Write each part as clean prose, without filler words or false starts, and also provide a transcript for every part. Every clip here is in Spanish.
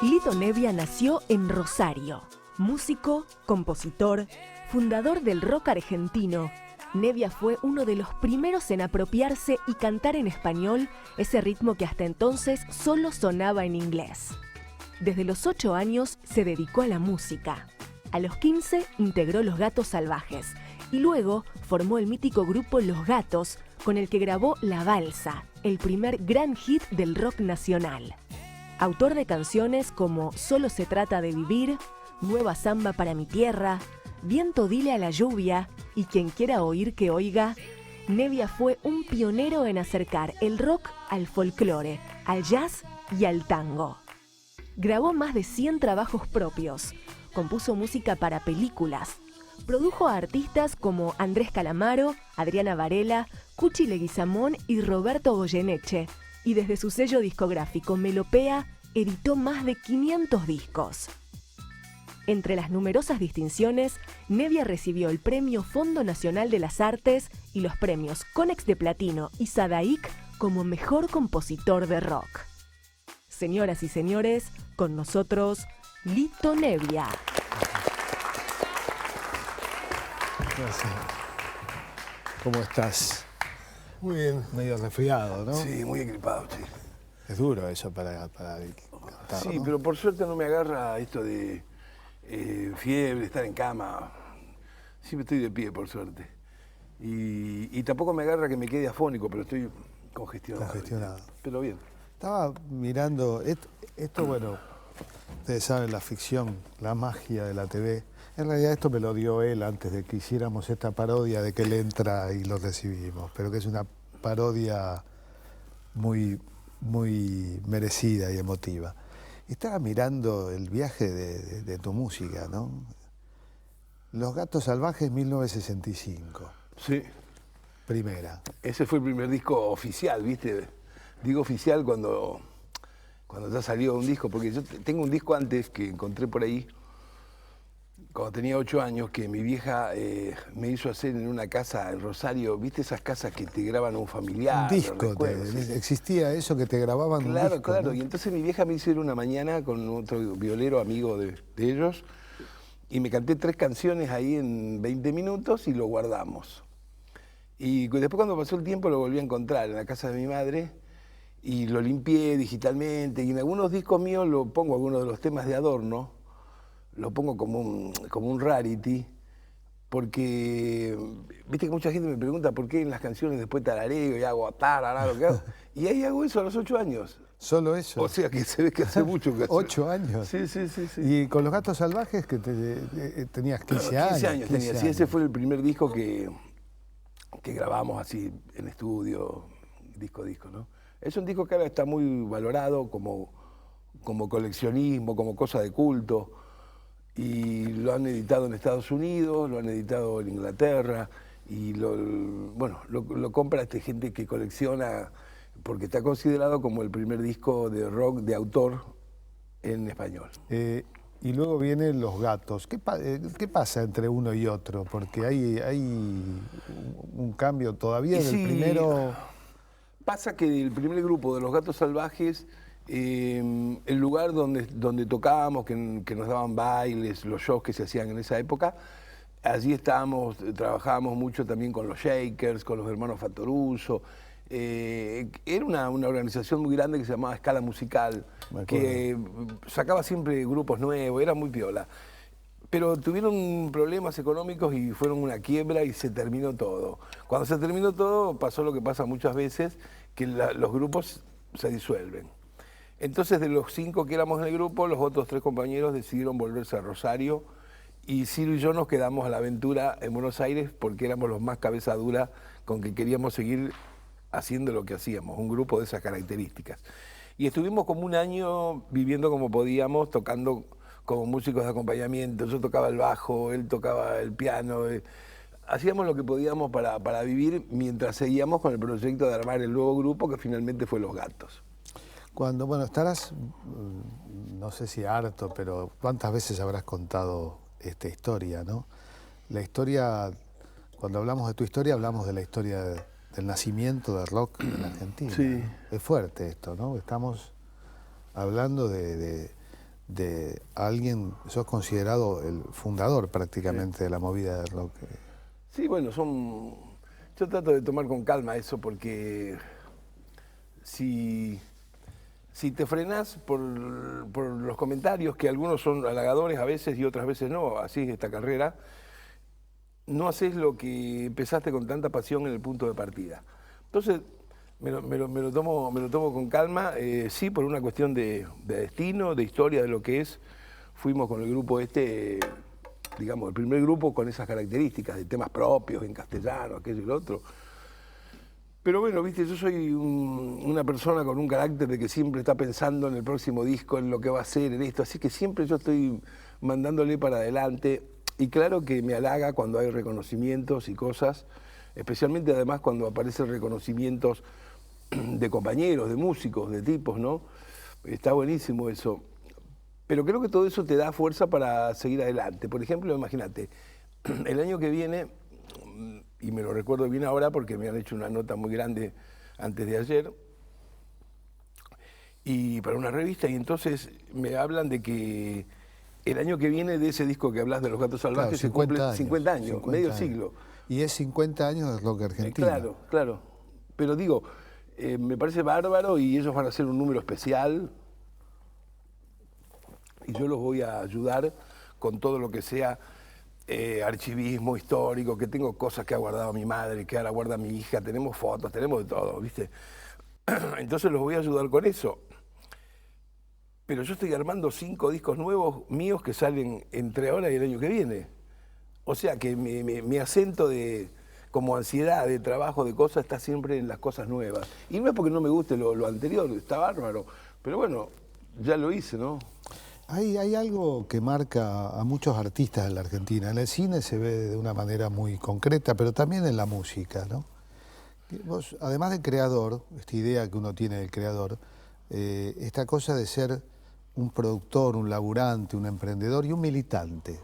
Lito Nebbia nació en Rosario. Músico, compositor, fundador del rock argentino, Nebbia fue uno de los primeros en apropiarse y cantar en español ese ritmo que hasta entonces solo sonaba en inglés. Desde los 8 años se dedicó a la música. A los 15 integró Los Gatos Salvajes y luego formó el mítico grupo Los Gatos, con el que grabó La Balsa, el primer gran hit del rock nacional. Autor de canciones como Solo se trata de vivir, Nueva Samba para mi tierra, Viento dile a la lluvia y Quien quiera oír que oiga, Nebbia fue un pionero en acercar el rock al folclore, al jazz y al tango. Grabó más de 100 trabajos propios, compuso música para películas, produjo a artistas como Andrés Calamaro, Adriana Varela, Cuchi Leguizamón y Roberto Goyeneche, y desde su sello discográfico Melopea editó más de 500 discos. Entre las numerosas distinciones, Nebbia recibió el Premio Fondo Nacional de las Artes y los premios Conex de Platino y Sadaic como Mejor Compositor de Rock. Señoras y señores, con nosotros, Lito Nebbia. Gracias. ¿Cómo estás? Muy bien. Medio resfriado, ¿no? Sí, muy equipado, sí. Es duro eso para cantar, Sí, ¿no? pero por suerte no me agarra esto de fiebre, estar en cama. Siempre estoy de pie, por suerte. Y tampoco me agarra que me quede afónico, pero estoy congestionado. Congestionado. Pero bien. Estaba mirando, esto bueno, ustedes saben la ficción, la magia de la TV. En realidad esto me lo dio él antes de que hiciéramos esta parodia de que él entra y lo recibimos, pero que es una parodia muy, muy merecida y emotiva. Estaba mirando el viaje de tu música, ¿no? Los Gatos Salvajes, 1965. Sí. Primera. Ese fue el primer disco oficial, ¿viste? Digo oficial cuando ya salió un disco, porque yo tengo un disco antes que encontré por ahí, cuando tenía 8 años, que mi vieja me hizo hacer en una casa en Rosario, ¿viste esas casas que te graban a un familiar? Un disco, existía eso que te grababan claro, un disco. Claro, ¿no? Y entonces mi vieja me hizo ir una mañana con otro violero amigo de ellos, y me canté 3 canciones ahí en 20 minutos y lo guardamos. Y después cuando pasó el tiempo lo volví a encontrar en la casa de mi madre, y lo limpié digitalmente, y en algunos discos míos lo pongo, algunos de los temas de adorno, lo pongo como un rarity, porque viste que mucha gente me pregunta por qué en las canciones después tarareo y hago tarará, lo que hago, y ahí hago eso a los 8 años. ¿Solo eso? O sea que se ve que hace mucho que hace. 8 años. Sí. Y con Los Gatos Salvajes, que tenías 15 años. 15 años tenía, sí, ese fue el primer disco que grabamos así en estudio, disco, ¿no? Es un disco que ahora está muy valorado como coleccionismo, como cosa de culto. Y lo han editado en Estados Unidos, lo han editado en Inglaterra, y lo compra gente que colecciona, porque está considerado como el primer disco de rock de autor en español. Y luego vienen Los Gatos. ¿Qué pasa entre uno y otro? Porque hay un cambio todavía del primero. Pasa que el primer grupo de Los Gatos Salvajes, el lugar donde tocábamos, que nos daban bailes, los shows que se hacían en esa época, allí trabajábamos mucho también con los Shakers, con los hermanos Fattoruso. Era una organización muy grande que se llamaba Escala Musical, que sacaba siempre grupos nuevos, era muy piola. Pero tuvieron problemas económicos y fueron una quiebra y se terminó todo. Cuando se terminó todo, pasó lo que pasa muchas veces, que los grupos se disuelven. Entonces, de los 5 que éramos en el grupo, los otros 3 compañeros decidieron volverse a Rosario, y Ciro y yo nos quedamos a la aventura en Buenos Aires porque éramos los más cabeza dura con que queríamos seguir haciendo lo que hacíamos, un grupo de esas características. Y estuvimos como un año viviendo como podíamos, tocando como músicos de acompañamiento. Yo tocaba el bajo, él tocaba el piano. Hacíamos lo que podíamos para vivir mientras seguíamos con el proyecto de armar el nuevo grupo que finalmente fue Los Gatos. Estarás, no sé si harto, pero ¿cuántas veces habrás contado esta historia, no? La historia, cuando hablamos de tu historia, hablamos de la historia del nacimiento del rock en Argentina. Sí. Es fuerte esto, ¿no? Estamos hablando de de alguien, sos considerado el fundador prácticamente de la movida del rock. Sí, bueno, yo trato de tomar con calma eso porque si te frenás por los comentarios, que algunos son halagadores a veces y otras veces no, así es esta carrera, no haces lo que empezaste con tanta pasión en el punto de partida. Entonces, me lo tomo con calma, sí, por una cuestión de destino, de historia, de lo que es. Fuimos con el grupo digamos, el primer grupo con esas características de temas propios, en castellano, aquello y lo otro. Pero bueno, viste, yo soy una persona con un carácter de que siempre está pensando en el próximo disco, en lo que va a hacer, en esto, así que siempre yo estoy mandándole para adelante. Y claro que me halaga cuando hay reconocimientos y cosas, especialmente además cuando aparecen reconocimientos de compañeros, de músicos, de tipos, ¿no? Está buenísimo eso. Pero creo que todo eso te da fuerza para seguir adelante. Por ejemplo, imagínate, el año que viene, y me lo recuerdo bien ahora porque me han hecho una nota muy grande antes de ayer, y para una revista, y entonces me hablan de que el año que viene de ese disco que hablas de Los Gatos Salvajes, claro, se cumple 50 años, medio siglo. Y es 50 años de rock argentino. Claro, claro. Pero digo, me parece bárbaro y ellos van a hacer un número especial y yo los voy a ayudar con todo lo que sea archivismo histórico, que tengo cosas que ha guardado mi madre, que ahora guarda mi hija, tenemos fotos, tenemos de todo, ¿viste? Entonces los voy a ayudar con eso. Pero yo estoy armando 5 discos nuevos míos que salen entre ahora y el año que viene. O sea que mi acento como ansiedad de trabajo, de cosas, está siempre en las cosas nuevas. Y no es porque no me guste lo anterior, está bárbaro. Pero bueno, ya lo hice, ¿no? Hay algo que marca a muchos artistas en la Argentina. En el cine se ve de una manera muy concreta, pero también en la música, ¿no? Vos, además de creador, esta idea que uno tiene del creador, esta cosa de ser un productor, un laburante, un emprendedor y un militante.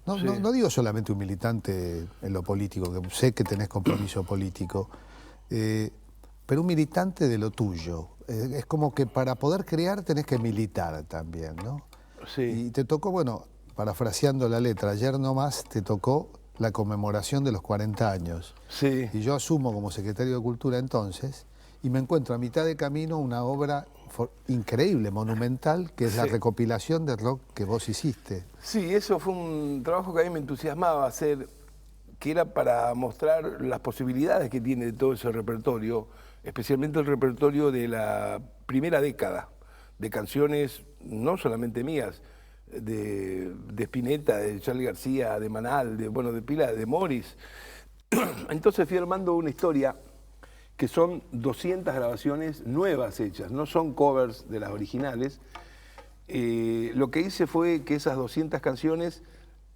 No, sí. No digo solamente un militante en lo político, que sé que tenés compromiso político, pero un militante de lo tuyo. Es como que para poder crear tenés que militar también, ¿no? Sí. Y te tocó, bueno, parafraseando la letra, ayer nomás te tocó la conmemoración de los 40 años. Sí. Y yo asumo como secretario de Cultura entonces, y me encuentro a mitad de camino una obra increíble, monumental, que es la recopilación de rock que vos hiciste. Sí, eso fue un trabajo que a mí me entusiasmaba hacer, que era para mostrar las posibilidades que tiene todo ese repertorio, especialmente el repertorio de la primera década, de canciones no solamente mías, de Spinetta, de Charly García, de Manal, de pila, de Morris. Entonces fui armando una historia que son 200 grabaciones nuevas hechas, no son covers de las originales. Lo que hice fue que esas 200 canciones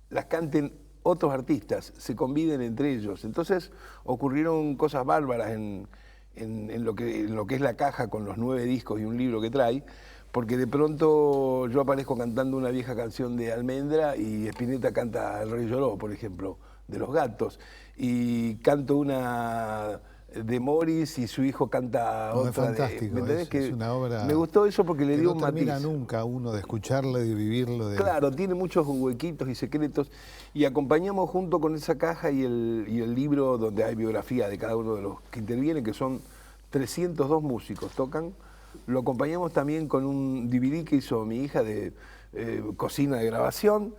las canten otros artistas, se conviden entre ellos. Entonces ocurrieron cosas bárbaras en lo que es la caja con los 9 discos y un libro que trae, porque de pronto yo aparezco cantando una vieja canción de Almendra y Spinetta canta El Rey Lloró, por ejemplo, de Los Gatos, y canto una de Morris y su hijo canta otra. Es fantástico, es una obra. Me gustó eso porque le dio un matiz. No termina nunca uno de escucharlo y de vivirlo. Claro, tiene muchos huequitos y secretos, y acompañamos junto con esa caja y el libro donde hay biografía de cada uno de los que intervienen, que son 302 músicos, tocan. Lo acompañamos también con un DVD que hizo mi hija de cocina de grabación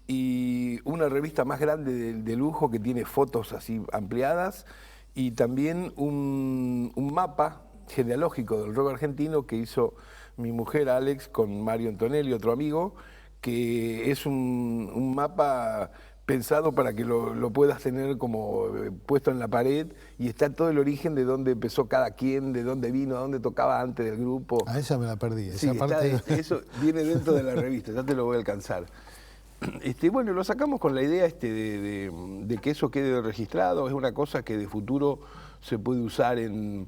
y una revista más grande de lujo que tiene fotos así ampliadas, y también un mapa genealógico del rock argentino que hizo mi mujer Alex con Mario Antonelli, otro amigo, que es un mapa pensado para que lo puedas tener como puesto en la pared, y está todo el origen de dónde empezó cada quien, de dónde vino, dónde tocaba antes del grupo. A esa me la perdí. Sí, esa parte... eso viene dentro de la revista, ya te lo voy a alcanzar. Bueno, lo sacamos con la idea de que eso quede registrado. Es una cosa que de futuro se puede usar en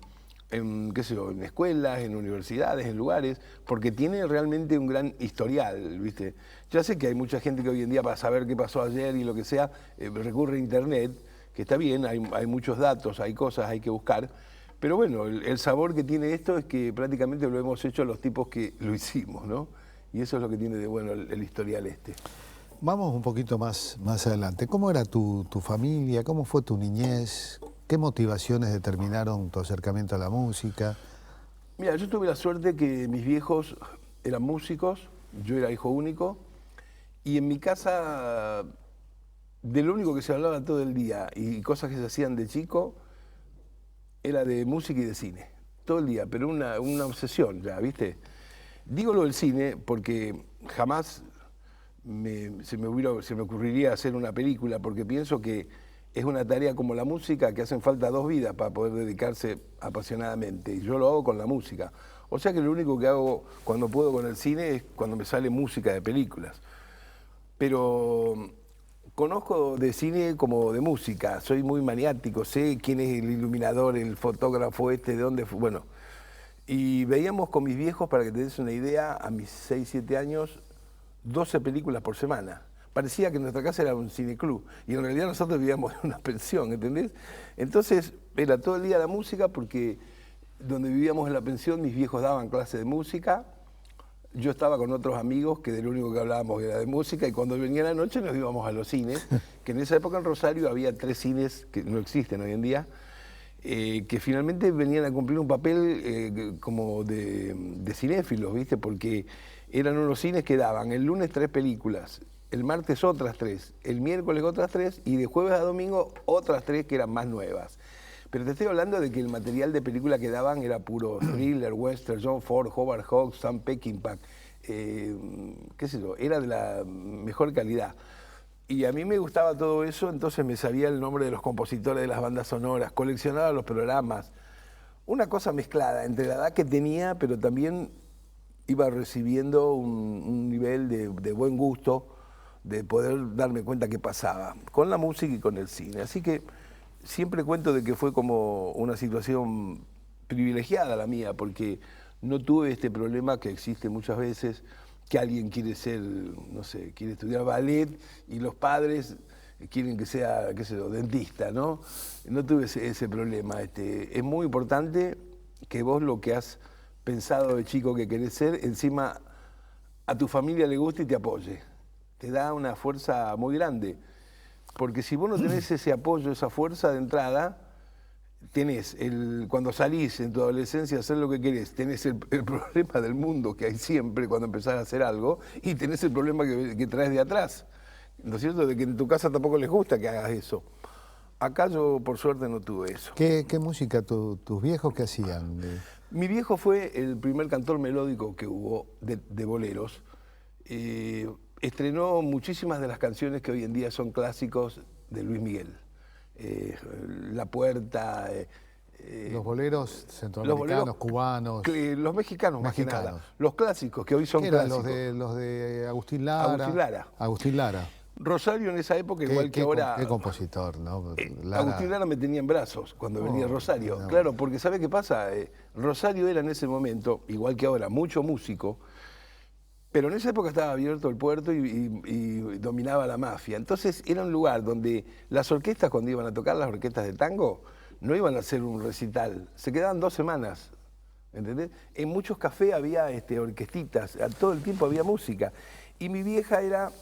qué sé yo, en escuelas, en universidades, en lugares, porque tiene realmente un gran historial, ¿viste? Ya sé que hay mucha gente que hoy en día, para saber qué pasó ayer y lo que sea, recurre a internet, que está bien, hay muchos datos, hay cosas, hay que buscar, pero bueno, el sabor que tiene esto es que prácticamente lo hemos hecho los tipos que lo hicimos, ¿no? Y eso es lo que tiene de bueno el historial este. Vamos un poquito más adelante. ¿Cómo era tu familia? ¿Cómo fue tu niñez? ¿Qué motivaciones determinaron tu acercamiento a la música? Mira, yo tuve la suerte que mis viejos eran músicos, yo era hijo único, y en mi casa de lo único que se hablaba todo el día y cosas que se hacían de chico era de música y de cine, todo el día, pero una obsesión ya, ¿viste? Digo lo del cine porque jamás se me ocurriría hacer una película, porque pienso que es una tarea como la música que hacen falta 2 vidas para poder dedicarse apasionadamente, y yo lo hago con la música. O sea que lo único que hago cuando puedo con el cine es cuando me sale música de películas. Pero conozco de cine como de música, soy muy maniático, sé quién es el iluminador, el fotógrafo de dónde fue, bueno. Y veíamos con mis viejos, para que te des una idea, a mis 6, 7 años, 12 películas por semana. Parecía que nuestra casa era un cineclub y en realidad nosotros vivíamos en una pensión, ¿entendés? Entonces era todo el día la música, porque donde vivíamos en la pensión mis viejos daban clases de música, yo estaba con otros amigos que de lo único que hablábamos era de música, y cuando venía la noche nos íbamos a los cines, que en esa época en Rosario había 3 cines que no existen hoy en día, que finalmente venían a cumplir un papel como de cinéfilos, ¿viste? Porque eran unos cines que daban el lunes 3 películas, el martes otras 3, el miércoles otras 3 y de jueves a domingo otras 3 que eran más nuevas. Pero te estoy hablando de que el material de película que daban era puro thriller, western, John Ford, Howard Hawks, Sam Peckinpah, qué sé yo, era de la mejor calidad. Y a mí me gustaba todo eso, entonces me sabía el nombre de los compositores de las bandas sonoras, coleccionaba los programas. Una cosa mezclada entre la edad que tenía, pero también iba recibiendo un nivel de buen gusto, de poder darme cuenta qué pasaba con la música y con el cine. Así que siempre cuento de que fue como una situación privilegiada la mía, porque no tuve este problema que existe muchas veces, que alguien quiere ser, no sé, quiere estudiar ballet y los padres quieren que sea, qué sé yo, dentista, ¿no? No tuve ese problema. Es muy importante que vos lo que has pensado de chico que querés ser, encima a tu familia le guste y te apoye. Te da una fuerza muy grande. Porque si vos no tenés ese apoyo, esa fuerza de entrada, tenés, cuando salís en tu adolescencia a hacer lo que querés, tenés el problema del mundo que hay siempre cuando empezás a hacer algo, y tenés el problema que traes de atrás, ¿no es cierto? De que en tu casa tampoco les gusta que hagas eso. Acá yo, por suerte, no tuve eso. ¿Qué música tus viejos qué hacían? Mi viejo fue el primer cantor melódico que hubo de boleros. Estrenó muchísimas de las canciones que hoy en día son clásicos de Luis Miguel. La Puerta. Los boleros centroamericanos, cubanos. Los mexicanos, más que nada. Los clásicos, que hoy son clásicos. Los de Agustín Lara. Agustín Lara. Rosario en esa época, igual que ahora. Qué compositor, ¿no? Agustín Lara me tenía en brazos cuando venía Rosario. No. Claro, porque ¿sabe qué pasa? Rosario era en ese momento, igual que ahora, mucho músico. Pero en esa época estaba abierto el puerto y dominaba la mafia. Entonces era un lugar donde las orquestas, cuando iban a tocar, las orquestas de tango, no iban a hacer un recital, se quedaban 2 semanas, ¿entendés? En muchos cafés había orquestitas, todo el tiempo había música. Y mi vieja era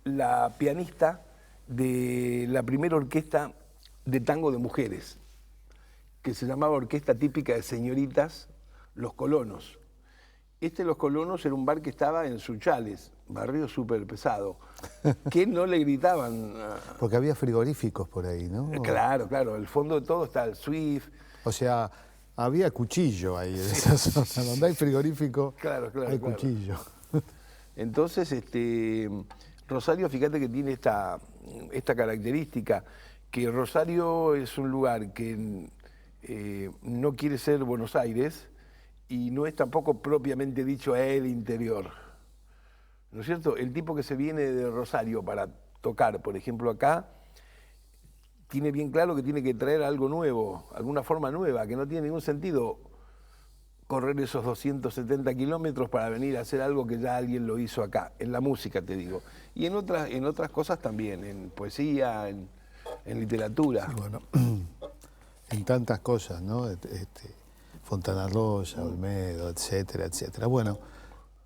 la pianista de la primera orquesta de tango de mujeres, que se llamaba Orquesta Típica de Señoritas Los Colonos. Los Colonos era un bar que estaba en Sunchales, barrio súper pesado, que no le gritaban. Porque había frigoríficos por ahí, ¿no? Claro, claro, el fondo de todo está el Swift. O sea, había cuchillo ahí en esa zona, donde hay frigorífico, claro, hay cuchillo. Entonces, Rosario, fíjate que tiene esta característica, que Rosario es un lugar que no quiere ser Buenos Aires, y no es tampoco propiamente dicho el interior, ¿no es cierto? El tipo que se viene de Rosario para tocar, por ejemplo, acá, tiene bien claro que tiene que traer algo nuevo, alguna forma nueva, que no tiene ningún sentido correr esos 270 kilómetros para venir a hacer algo que ya alguien lo hizo acá, en la música te digo, y en otras cosas también, en poesía, en literatura. Sí, bueno, en tantas cosas, ¿no? Fontana Rosa, Olmedo, etcétera, etcétera. Bueno,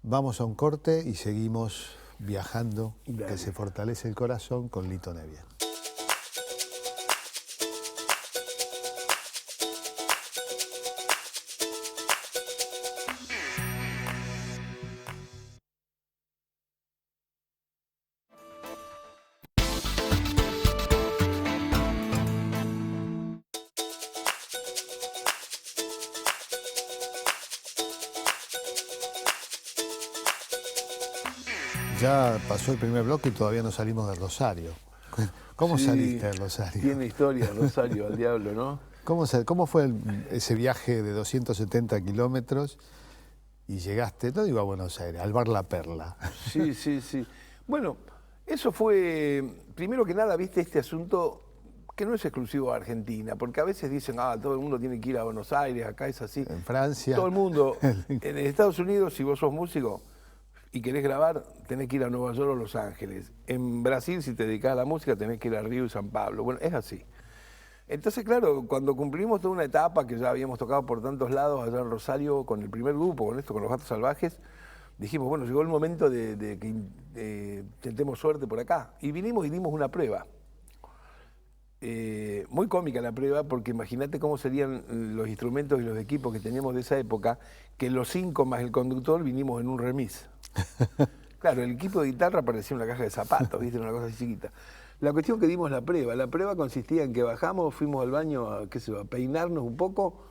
Vamos a un corte y seguimos viajando, Dale. que se fortalece el corazón con Lito Nevia. Ya pasó el primer bloque y todavía no salimos de Rosario. ¿Cómo Sí, saliste de Rosario? Tiene historia, Rosario, al diablo, ¿no? ¿Cómo fue ese viaje de 270 kilómetros y llegaste, no digo a Buenos Aires, al Bar La Perla? Sí, sí, sí. Bueno, eso fue, primero que nada, viste este asunto que no es exclusivo de Argentina, porque a veces dicen, todo el mundo tiene que ir a Buenos Aires, acá es así. En Francia. Todo el mundo. En Estados Unidos, si vos sos músico y querés grabar, tenés que ir a Nueva York o Los Ángeles. En Brasil, si te dedicás a la música, tenés que ir a Río y San Pablo. Bueno, es así. Entonces, claro, cuando cumplimos toda una etapa que ya habíamos tocado por tantos lados allá en Rosario con el primer grupo, con los Gatos Salvajes, dijimos, bueno, llegó el momento de que tentemos suerte por acá. Y vinimos y dimos una prueba. Muy cómica la prueba, porque imagínate cómo serían los instrumentos y los equipos que teníamos de esa época, que los 5 más el conductor vinimos en un remis. Claro, el equipo de guitarra parecía una caja de zapatos, ¿viste? Una cosa así chiquita. La cuestión que dimos la prueba consistía en que bajamos, fuimos al baño a peinarnos un poco,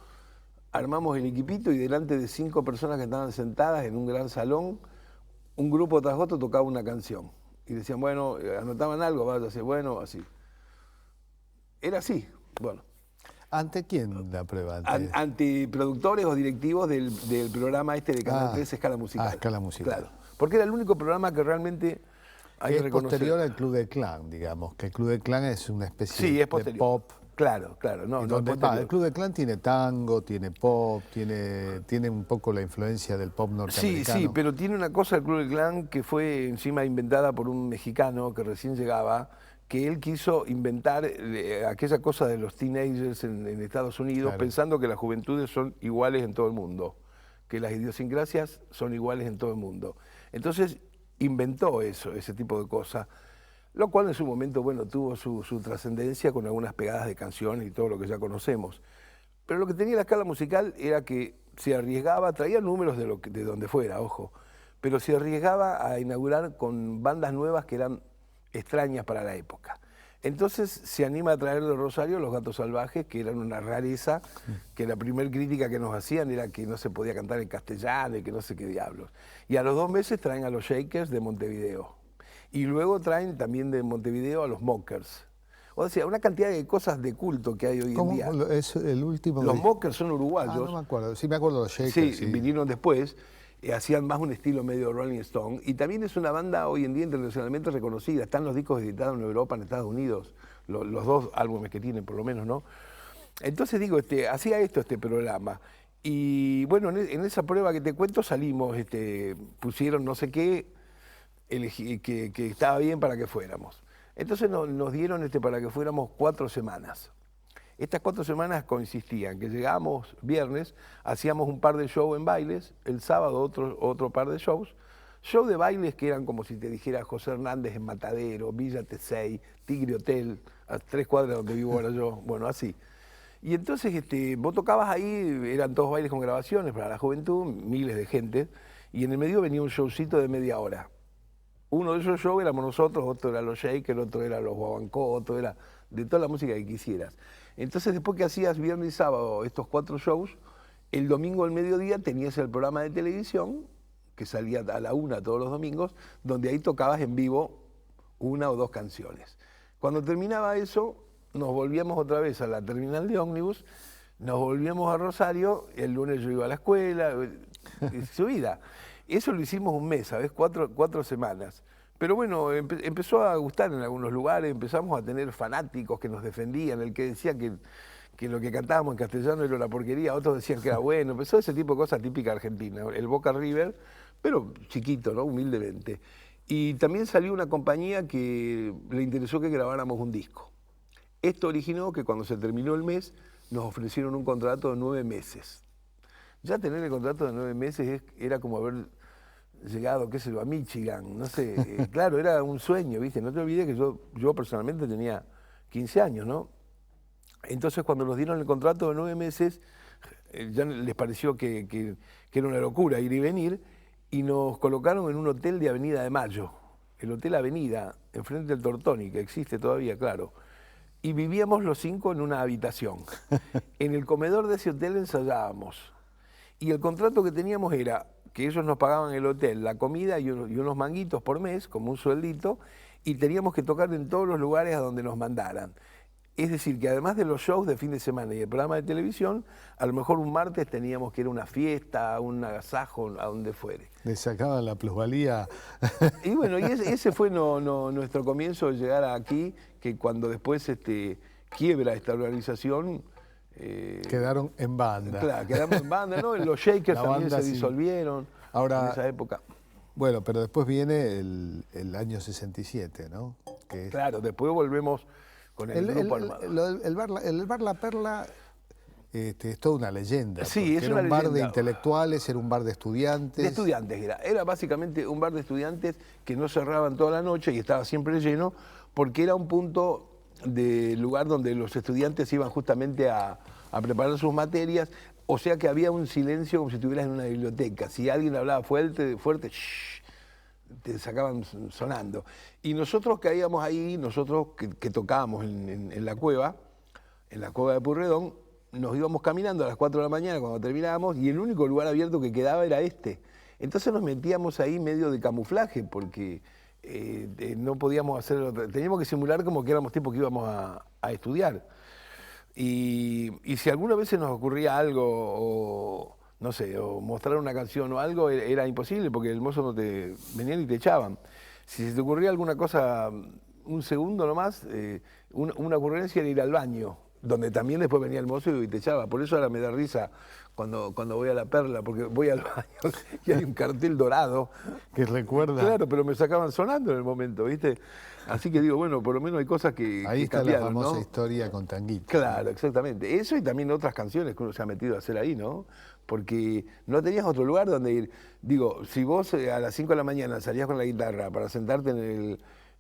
armamos el equipito y delante de 5 personas que estaban sentadas en un gran salón, un grupo tras otro tocaba una canción. Y decían, bueno, anotaban algo, váyase, bueno, así. Era así, bueno. ¿Ante quién la prueba? Ante productores o directivos del programa este de Canal 3, Escala Musical. Escala Musical. Claro, porque era el único programa que realmente hay que es reconocer. Posterior al Club de Clan, digamos, que el Club de Clan es una especie de pop. Claro, no, el Club de Clan tiene tango, tiene pop, tiene un poco la influencia del pop norteamericano. Sí, pero tiene una cosa el Club de Clan que fue encima inventada por un mexicano que recién llegaba, que él quiso inventar aquella cosa de los teenagers en Estados Unidos, Claro. pensando que las juventudes son iguales en todo el mundo, que las idiosincrasias son iguales en todo el mundo. Entonces inventó ese tipo de cosas, lo cual en su momento, bueno, tuvo su trascendencia con algunas pegadas de canciones y todo lo que ya conocemos. Pero lo que tenía la Escala Musical era que se arriesgaba, traía números de donde fuera, ojo, pero se arriesgaba a inaugurar con bandas nuevas que eran extrañas para la época. Entonces se anima a traer de Rosario Los Gatos Salvajes, que eran una rareza, que la primer crítica que nos hacían era que no se podía cantar en castellano y que no sé qué diablos. Y a los 2 meses traen a los Shakers de Montevideo. Y luego traen también de Montevideo a los Mockers. O sea, una cantidad de cosas de culto que hay hoy en día. Es el último? Los Mockers son uruguayos. No me acuerdo. Sí, me acuerdo de los Shakers. Sí, Sí, vinieron después. Hacían más un estilo medio Rolling Stone, y también es una banda hoy en día internacionalmente reconocida. Están los discos editados en Europa, en Estados Unidos, los 2 álbumes que tienen por lo menos, ¿no? Entonces digo, hacía este programa, y bueno, en esa prueba que te cuento salimos, pusieron no sé qué, que estaba bien para que fuéramos. Entonces nos dieron para que fuéramos 4 semanas. Estas 4 semanas consistían que llegábamos viernes, hacíamos un par de shows en bailes, el sábado otro par de shows. Show de bailes que eran como si te dijera José Hernández en Matadero, Villa T6, Tigre Hotel, a 3 cuadras donde vivo ahora yo, bueno, así. Y entonces vos tocabas ahí, eran todos bailes con grabaciones para la juventud, miles de gente, y en el medio venía un showcito de media hora. Uno de esos shows éramos nosotros, otro era los Shakers, otro era los Guabancó, otro era de toda la música que quisieras. Entonces, después que hacías viernes y sábado estos 4 shows, el domingo al mediodía tenías el programa de televisión, que salía a la 1 todos los domingos, donde ahí tocabas en vivo 1 o 2 canciones. Cuando terminaba eso, nos volvíamos otra vez a la terminal de ómnibus, nos volvíamos a Rosario, el lunes yo iba a la escuela, su vida. Eso lo hicimos un mes, ¿sabes? 4 semanas. Pero bueno, empezó a gustar en algunos lugares, empezamos a tener fanáticos que nos defendían, el que decía que lo que cantábamos en castellano era una porquería, otros decían que era bueno, empezó ese tipo de cosas típicas argentinas, el Boca River, pero chiquito, ¿no? Humildemente. Y también salió una compañía que le interesó que grabáramos un disco. Esto originó que cuando se terminó el mes, nos ofrecieron un contrato de 9 meses. Ya tener el contrato de 9 meses era como haber llegado, qué sé yo, a Michigan, no sé. Claro, era un sueño, ¿viste? No te olvides que yo personalmente tenía 15 años, ¿no? Entonces, cuando nos dieron el contrato de 9 meses, ya les pareció que era una locura ir y venir, y nos colocaron en un hotel de Avenida de Mayo, el Hotel Avenida, enfrente del Tortoni, que existe todavía, claro. Y vivíamos los 5 en una habitación. En el comedor de ese hotel ensayábamos. Y el contrato que teníamos era que ellos nos pagaban el hotel, la comida y unos manguitos por mes, como un sueldito, y teníamos que tocar en todos los lugares a donde nos mandaran. Es decir, que además de los shows de fin de semana y el programa de televisión, a lo mejor un martes teníamos que ir a una fiesta, a un agasajo, a donde fuere. Le sacaban la plusvalía. Y bueno, y ese fue nuestro comienzo de llegar aquí, que cuando después quiebra esta organización... Quedaron en banda. Claro, quedamos en banda, ¿no? Los Shakers también se disolvieron ahora, en esa época. Bueno, pero después viene el año 67, ¿no? Que claro, después volvemos con el grupo armado. El bar La Perla es toda una leyenda. Sí, es era una un bar leyenda. de intelectuales, era un bar de estudiantes. De estudiantes era básicamente un bar de estudiantes que no cerraban toda la noche y estaba siempre lleno, porque era un punto de lugar donde los estudiantes iban justamente a preparar sus materias, o sea que había un silencio como si estuvieras en una biblioteca. Si alguien hablaba fuerte, shh, te sacaban sonando. Y nosotros caíamos ahí, nosotros que tocábamos en la cueva de Purredón, nos íbamos caminando a las 4 de la mañana cuando terminábamos y el único lugar abierto que quedaba era este. Entonces nos metíamos ahí medio de camuflaje porque no podíamos hacer, teníamos que simular como que éramos tipos que íbamos a estudiar. Y si alguna vez se nos ocurría algo, o no sé, o mostrar una canción o algo, era imposible porque el mozo no te venían y te echaban. Si se te ocurría alguna cosa, un segundo nomás, una ocurrencia era ir al baño, donde también después venía el mozo y te echaba. Por eso ahora me da risa cuando voy a La Perla, porque voy al baño y hay un cartel dorado. Que recuerda. Claro, pero me sacaban sonando en el momento, ¿viste? Así que digo, bueno, por lo menos hay cosas que ahí está cambiaron, la famosa ¿no? historia con Tanguito. Claro, exactamente. Eso y también otras canciones que uno se ha metido a hacer ahí, ¿no? Porque no tenías otro lugar donde ir. Digo, si vos a las 5 de la mañana salías con la guitarra para sentarte en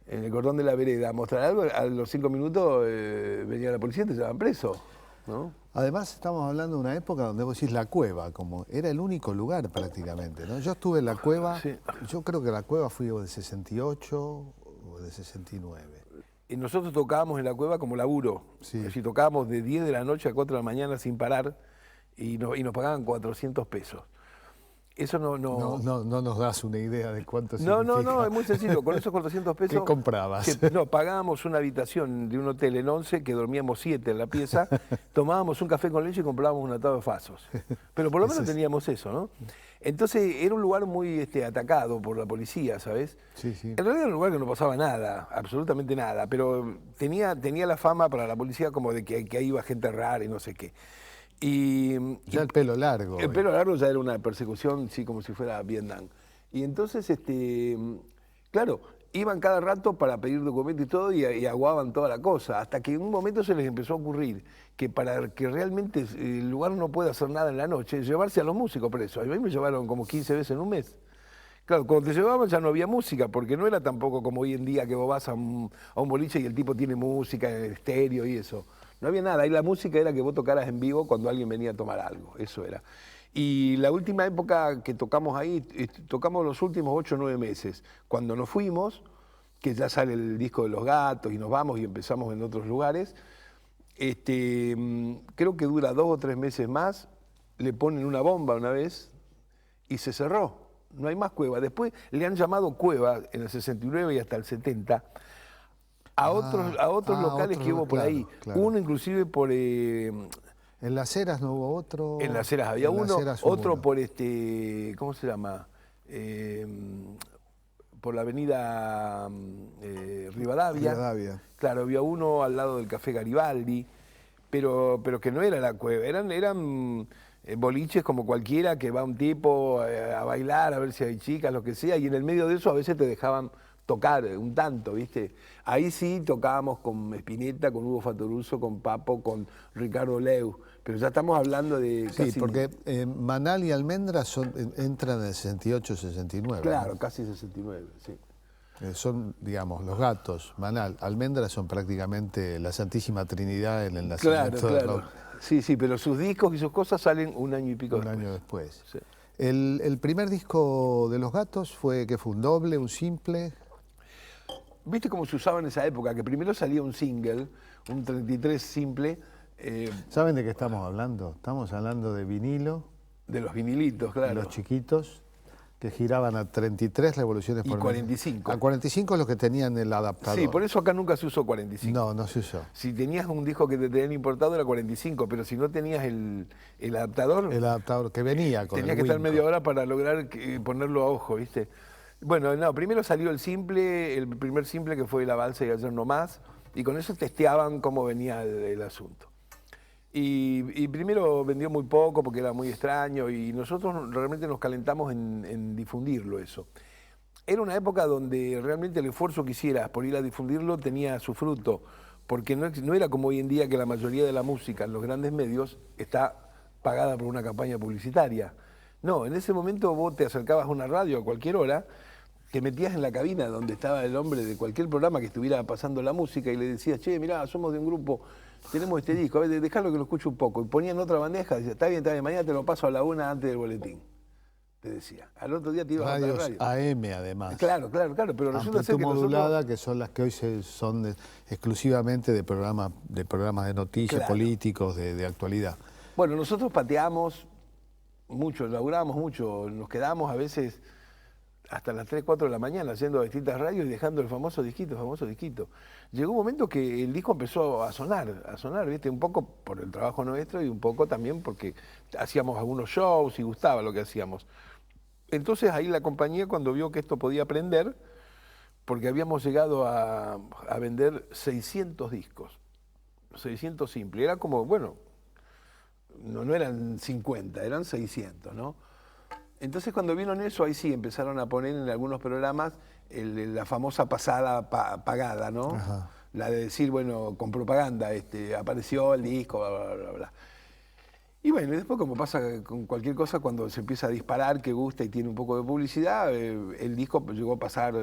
el cordón de la vereda a mostrar algo, a los 5 minutos venía la policía y te llevaban preso, ¿no? Además, estamos hablando de una época donde vos decís la cueva, como era el único lugar prácticamente, ¿no? Yo estuve en la cueva, sí. Yo creo que la cueva fui de 68 o de 69. Y nosotros tocábamos en la cueva como laburo. Sí. Es decir, tocábamos de 10 de la noche a 4 de la mañana sin parar y nos pagaban 400 pesos. Eso no nos das una idea de cuánto significa. No, es muy sencillo. Con esos 400 pesos... ¿Qué comprabas? Pagábamos una habitación de un hotel en 11, que dormíamos 7 en la pieza, tomábamos un café con leche y comprábamos un atado de fasos. Pero por lo menos teníamos eso, ¿no? Entonces era un lugar muy atacado por la policía, ¿sabes? Sí, sí. En realidad era un lugar que no pasaba nada, absolutamente nada, pero tenía la fama para la policía como de que ahí iba gente rara y no sé qué. Ya el pelo largo. El pelo largo ya era una persecución, sí, como si fuera Vietnam. Y entonces, claro, iban cada rato para pedir documentos y todo y aguaban toda la cosa, hasta que en un momento se les empezó a ocurrir que para que realmente el lugar no pueda hacer nada en la noche, llevarse a los músicos presos. A mí me llevaron como 15 veces en un mes. Claro, cuando te llevaban ya no había música, porque no era tampoco como hoy en día que vos vas a un boliche y el tipo tiene música, estéreo y eso. No había nada, y la música era que vos tocaras en vivo cuando alguien venía a tomar algo, eso era. Y la última época que tocamos ahí, tocamos los últimos 8 o 9 meses. Cuando nos fuimos, que ya sale el disco de Los Gatos y nos vamos y empezamos en otros lugares, creo que dura 2 o 3 meses más, le ponen una bomba una vez y se cerró. No hay más cueva. Después le han llamado cueva en el 69 y hasta el 70 a otros locales que hubo por ahí. Claro. Uno inclusive por... en Las Heras no hubo otro. En Las Heras había uno, otro por ¿cómo se llama? Por la avenida Rivadavia. Claro, había uno al lado del Café Garibaldi, pero que no era la cueva, eran boliches como cualquiera, que va un tipo a bailar, a ver si hay chicas, lo que sea, y en el medio de eso a veces te dejaban tocar un tanto, ¿viste? Ahí sí tocábamos con Spinetta, con Hugo Fatoruso, con Papo, con Ricardo Leu, pero ya estamos hablando de Sí, casi... porque Manal y Almendra entran en el 68, 69. Claro, ¿no? casi 69, sí. Son, digamos, los Gatos, Manal, Almendra son prácticamente la Santísima Trinidad en el nacimiento del rock. Sí, sí, pero sus discos y sus cosas salen un año y pico Un año después. Sí. El primer disco de los Gatos fue, ¿qué fue? ¿Un doble, un simple? ¿Viste cómo se usaba en esa época? Que primero salía un single, un 33 simple, ¿Saben de qué estamos hablando? Estamos hablando de vinilo, de los vinilitos, claro. los chiquitos, que giraban a 33 revoluciones Y por 45. A 45 los que tenían el adaptador. Sí, por eso acá nunca se usó 45. No, no se usó. Si tenías un disco que te tenían importado era 45, pero si no tenías el adaptador, El adaptador que venía con tenías el que estar Winco. media hora para lograr ponerlo a ojo, ¿viste? Bueno, no, primero salió el simple, el primer simple que fue La Balsa y Ayer No Más, y con eso testeaban cómo venía el asunto. Y primero vendió muy poco porque era muy extraño y nosotros realmente nos calentamos en difundirlo eso. Era una época donde realmente el esfuerzo que hicieras por ir a difundirlo tenía su fruto, porque no era como hoy en día que la mayoría de la música en los grandes medios está pagada por una campaña publicitaria. No, en ese momento vos te acercabas a una radio a cualquier hora, te metías en la cabina donde estaba el hombre de cualquier programa que estuviera pasando la música y le decías, che, mirá, somos de un grupo, tenemos este disco, a ver, dejalo que lo escuche un poco. Y ponían otra bandeja, decía, está bien, mañana te lo paso a la 1 antes del boletín. Te decía. Al otro día te ibas a otra radio. AM además. Claro, pero resulta ser que modulada, que son las que hoy son exclusivamente de programas de noticias, Claro. políticos, de actualidad. Bueno, nosotros pateamos mucho, laburábamos mucho, nos quedábamos a veces hasta las 3, 4 de la mañana haciendo distintas radios y dejando el famoso disquito. Llegó un momento que el disco empezó a sonar, ¿viste? Un poco por el trabajo nuestro y un poco también porque hacíamos algunos shows y gustaba lo que hacíamos. Entonces ahí la compañía, cuando vio que esto podía prender, porque habíamos llegado a vender 600 discos, 600 simples, era como, bueno, no eran 50, eran 600, ¿no? Entonces cuando vieron eso, ahí sí empezaron a poner en algunos programas la famosa pasada pagada, ¿no? Ajá. La de decir, bueno, con propaganda, apareció el disco, bla, bla, bla, bla. Y bueno, y después como pasa con cualquier cosa, cuando se empieza a disparar, que gusta y tiene un poco de publicidad, el disco llegó a pasar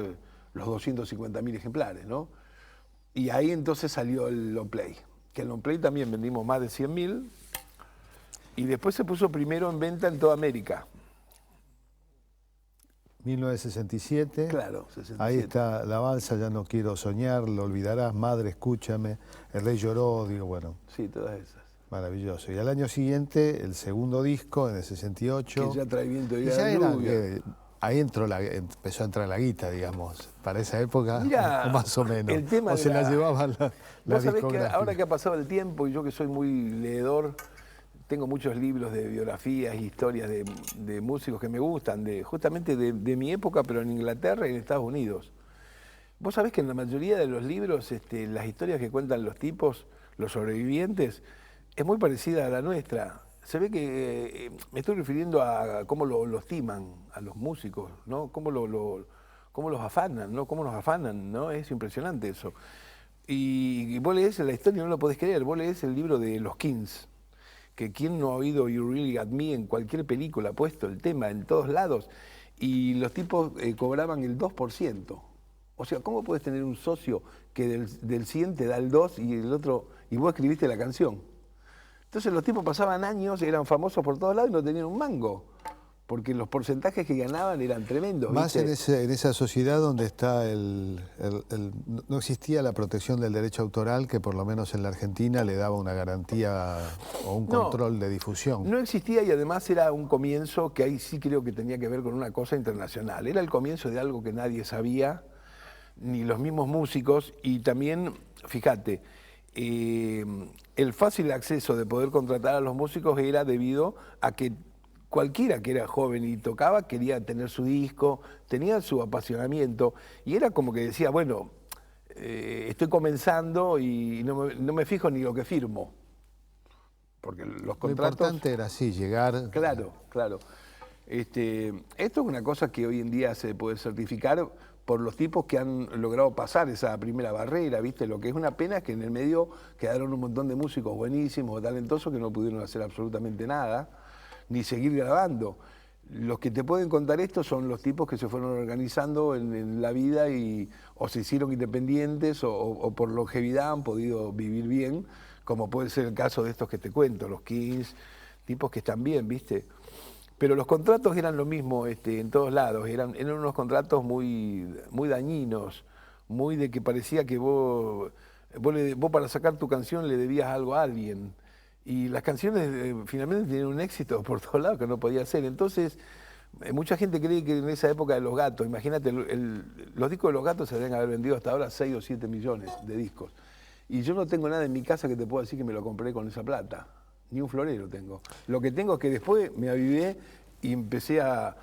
los 250.000 ejemplares, ¿no? Y ahí entonces salió el long play, que el long play también vendimos más de 100.000, y después se puso primero en venta en toda América. 1967. Claro, 67. Ahí está La Balsa, Ya no quiero soñar, Lo olvidarás, Madre, escúchame, El rey lloró, digo, bueno, Sí, todas esas. maravilloso. Y al año siguiente, el segundo disco, en el 68. Que ya trae viento y Y ya la era, lluvia. ahí empezó a entrar la guita, digamos, para esa época, Mirá, o más o menos. el tema o de se la la- llevaban la Vos sabés que discográfica. ahora que ha pasado el tiempo y yo que soy muy leedor, tengo muchos libros de biografías e historias de músicos que me gustan, justamente de mi época, pero en Inglaterra y en Estados Unidos. Vos sabés que en la mayoría de los libros, las historias que cuentan los tipos, los sobrevivientes, es muy parecida a la nuestra. Se ve que me estoy refiriendo a cómo los timan a los músicos, ¿no? Cómo los afanan, ¿no? Cómo nos afanan, ¿no? Es impresionante eso. Y vos leés la historia y no lo podés creer. Vos leés el libro de los Kings, que quién no ha oído You Really Got Me en cualquier película, puesto el tema en todos lados, y los tipos cobraban el 2%. O sea, ¿cómo puedes tener un socio que del 100 te da el 2 y el otro, y vos escribiste la canción? Entonces los tipos pasaban años, eran famosos por todos lados y no tenían un mango, porque los porcentajes que ganaban eran tremendos. Más ¿viste? en esa sociedad donde está no existía la protección del derecho autoral, que por lo menos en la Argentina le daba una garantía o un No, control de difusión. No existía y además era un comienzo que ahí sí creo que tenía que ver con una cosa internacional. Era el comienzo de algo que nadie sabía, ni los mismos músicos, y también, fíjate, el fácil acceso de poder contratar a los músicos era debido a que cualquiera que era joven y tocaba quería tener su disco, tenía su apasionamiento, y era como que decía, bueno, estoy comenzando y no me fijo ni lo que firmo, porque los Lo contratos... importante era así, llegar. Claro, claro. Esto es una cosa que hoy en día se puede certificar por los tipos que han logrado pasar esa primera barrera, ¿viste? Lo que es una pena es que en el medio quedaron un montón de músicos buenísimos, talentosos, que no pudieron hacer absolutamente nada, ni seguir grabando. Los que te pueden contar esto son los tipos que se fueron organizando en la vida y o se hicieron independientes o por longevidad han podido vivir bien, como puede ser el caso de estos que te cuento, los Kings, tipos que están bien, ¿viste? Pero los contratos eran lo mismo en todos lados, eran unos contratos muy dañinos, muy de que parecía que vos para sacar tu canción le debías algo a alguien. Y las canciones finalmente tenían un éxito por todos lados que no podía ser. Entonces, mucha gente cree que en esa época de Los Gatos, imagínate, los discos de Los Gatos se deben haber vendido hasta ahora 6 o 7 millones de discos. Y yo no tengo nada en mi casa que te pueda decir que me lo compré con esa plata. Ni un florero tengo. Lo que tengo es que después me avivé y empecé a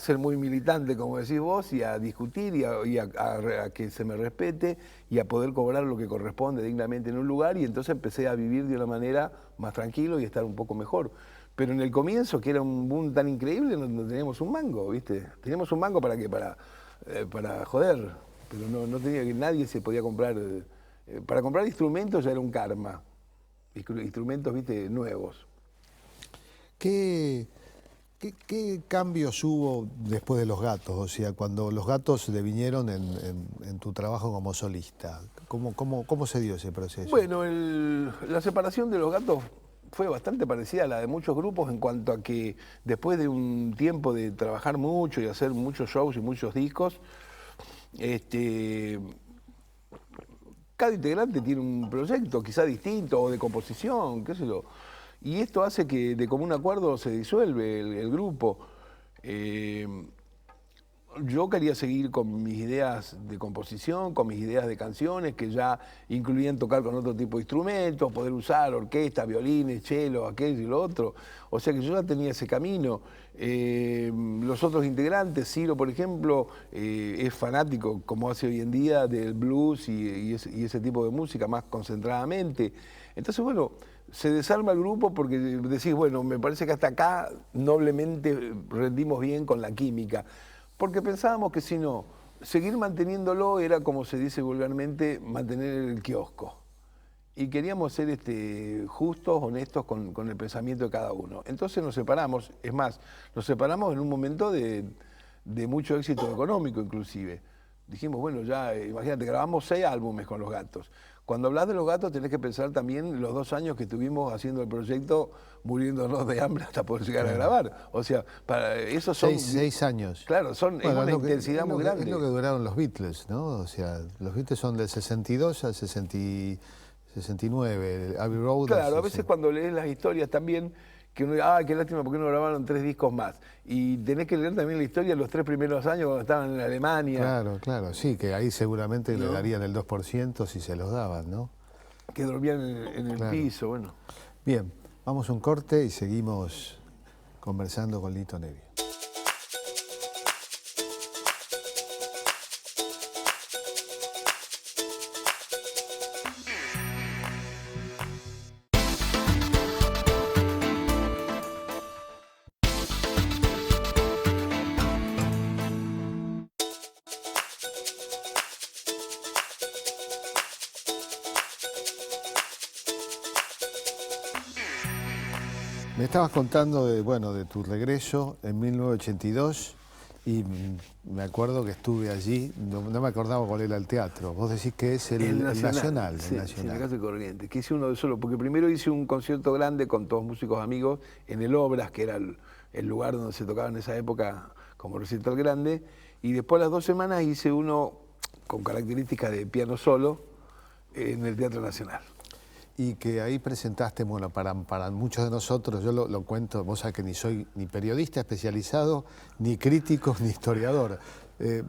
ser muy militante, como decís vos, y a discutir y a que se me respete y a poder cobrar lo que corresponde dignamente en un lugar, y entonces empecé a vivir de una manera más tranquilo y estar un poco mejor. Pero en el comienzo, que era un boom tan increíble, no teníamos un mango, ¿viste? Teníamos un mango para qué, para joder, pero no tenía que nadie se podía comprar. Para comprar instrumentos ya era un karma, instrumentos, ¿viste? Nuevos. ¿Qué cambios hubo después de Los Gatos? O sea, cuando Los Gatos devinieron en tu trabajo como solista, ¿cómo se dio ese proceso? Bueno, la separación de Los Gatos fue bastante parecida a la de muchos grupos en cuanto a que después de un tiempo de trabajar mucho y hacer muchos shows y muchos discos, cada integrante tiene un proyecto quizá distinto o de composición, qué sé yo. Y esto hace que de común acuerdo se disuelve el grupo. Yo quería seguir con mis ideas de composición, con mis ideas de canciones, que ya incluían tocar con otro tipo de instrumentos, poder usar orquesta, violines, cello, aquello y lo otro. O sea que yo ya tenía ese camino. Los otros integrantes, Ciro, por ejemplo, es fanático, como hace hoy en día, del blues y ese tipo de música, más concentradamente. Entonces, bueno, se desarma el grupo porque decís, bueno, me parece que hasta acá noblemente rendimos bien con la química. Porque pensábamos que si no, seguir manteniéndolo era, como se dice vulgarmente, mantener el kiosco. Y queríamos ser justos, honestos con el pensamiento de cada uno. Entonces nos separamos, es más, nos separamos en un momento de mucho éxito económico inclusive. Dijimos, bueno, ya, imagínate, grabamos 6 álbumes con Los Gatos. Cuando hablas de Los Gatos tenés que pensar también los 2 años que estuvimos haciendo el proyecto, muriéndonos de hambre hasta poder llegar a grabar. O sea, para eso son... 6 años. Claro, es una intensidad muy grande. Es lo que duraron los Beatles, ¿no? O sea, los Beatles son del 62 al 69, Abbey Road... Claro, a veces cuando lees las historias también, que uno dice, qué lástima, ¿por qué no grabaron 3 discos más? Y tenés que leer también la historia de los 3 primeros años cuando estaban en Alemania. Claro, sí, que ahí seguramente le darían el 2% si se los daban, ¿no? Que dormían en el piso, bueno. Bien, vamos a un corte y seguimos conversando con Lito Nebbia. Me estabas contando de tu regreso en 1982 y me acuerdo que estuve allí, no me acordaba cuál era el teatro. Vos decís que es el Nacional. Sí, en la Casa de Corrientes, que hice uno de solo, porque primero hice un concierto grande con todos músicos amigos en el Obras, que era el lugar donde se tocaba en esa época como recital grande, y después a las 2 semanas hice uno con características de piano solo en el Teatro Nacional. Y que ahí presentaste, bueno, para muchos de nosotros, yo lo cuento, vos sabés que ni soy ni periodista especializado, ni crítico, ni historiador.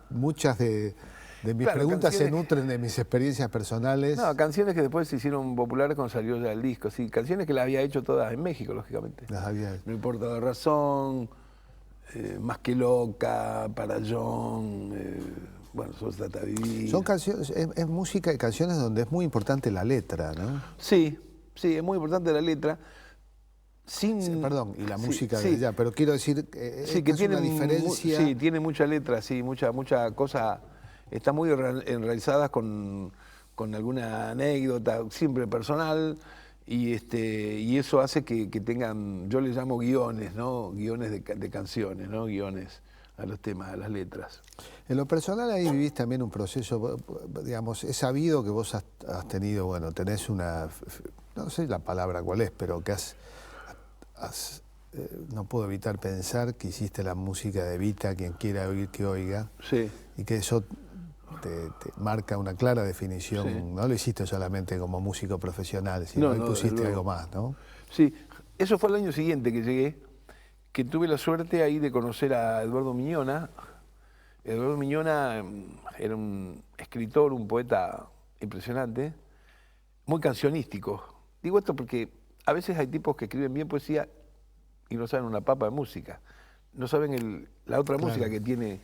Muchas de mis preguntas se nutren de mis experiencias personales. No, canciones que después se hicieron populares cuando salió ya el disco, sí, canciones que las había hecho todas en México, lógicamente. Las había... No importa la razón, Más que loca, Para John... bueno, Solo se trata de vivir. Son canciones, es música y canciones donde es muy importante la letra, ¿no? Sí, es muy importante la letra. sin... Perdón, y la música sí, de ella, pero quiero decir, sí, que es tiene una diferencia... sí, tiene mucha letra, sí, mucha cosa, está muy enraizada con alguna anécdota, siempre personal, y eso hace que tengan, yo les llamo guiones, ¿no? Guiones de canciones, ¿no? Guiones a los temas, a las letras. En lo personal ahí vivís también un proceso, digamos, he sabido que vos has tenido, bueno, tenés una, no sé la palabra cuál es, pero que no puedo evitar pensar que hiciste la música de Evita, quien quiera oír que oiga, Sí. y que eso te marca una clara definición, Sí. no lo hiciste solamente como músico profesional, sino que pusiste algo más, ¿no? Sí, eso fue el año siguiente que llegué, que tuve la suerte ahí de conocer a Eduardo Miñona. Eduardo Miñona era un escritor, un poeta impresionante, muy cancionístico. Digo esto porque a veces hay tipos que escriben bien poesía y no saben una papa de música. No saben la otra música que tiene,